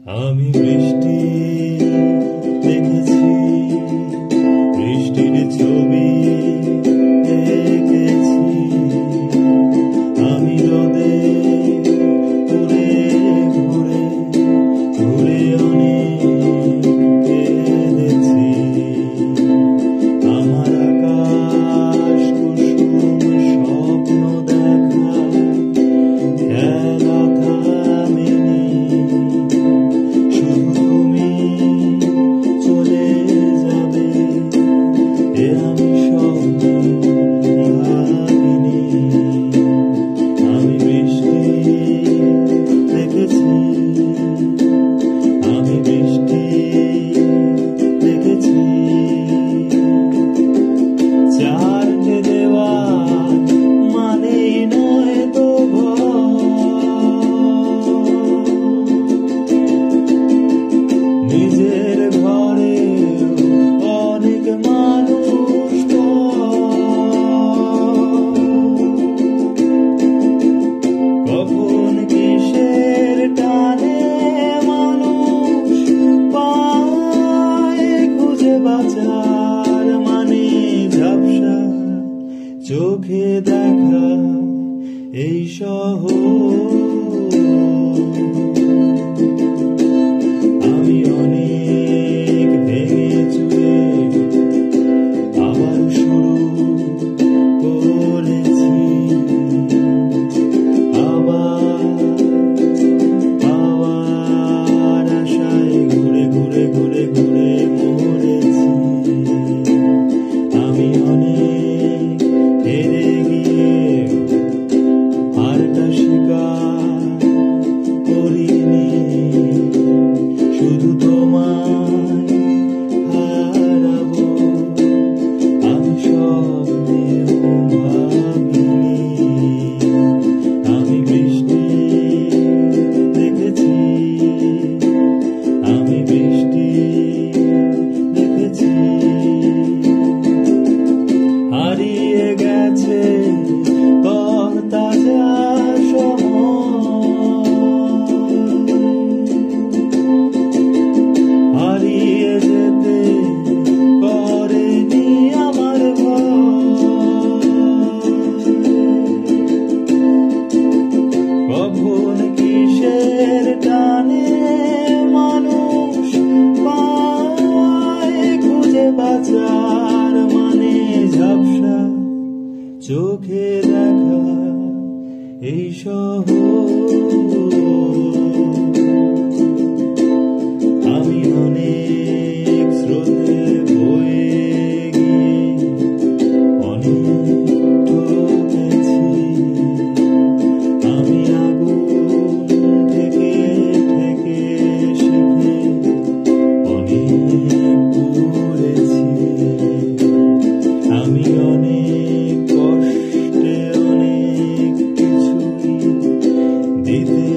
আমি বৃষ্টি দেখেছি, বৃষ্টির ছবি এঁকেছি। আমি রোদে ঘুরে ঘুরে ঘুরে অনেক কেঁদেছি। আমার আকাশ কুসুম স্বপ্ন দেখা খেলা থামেনি। শুধু তুমি চলে যাবে এ আমি স্বপ্নে ভাবিনি। আমি বৃষ্টি দেখেছি, আমি বৃষ্টি দেখেছি। চারটে দেওয়াল মানে নয় তো নিজের ঘরে অনেক মানুষ। কখন কিসের টানে মানুষ পায় খুঁজে বাঁচার মানে। ঝাপসা চোখে দেখা এই শহর। আমি অনেক ভেঙে চুরে আবার শুরু করেছি। আবার আশায় ঘুরে ঘুরে ঘুরে ঘুরে মরেছি। আমি অনেক হেরে গিয়ে হারটা স্বীকার করিনি। শুধু তোমায় হারাবো আমি স্বপ্নেও ভাবিনি। আমি বৃষ্টি দেখেছি, আমি বৃষ্টি দেখেছি। হারিয়ে গেছে তরতাজা হারিয়ে যেতে করেনি আমার ভয়। কখন কিসের টানে মানুষ পায় খুঁজে বাঁচার মানে। ঝাপসা চোখে দেখা এই শহর। আমি অনেক স্রোতে বয়ে গিয়ে অনেক ঠকেছি। আমি আগুন থেকে থেকে শিখে অনেক পুড়েছি। আমি অনেক কষ্টে অনেক কিছুই দিতে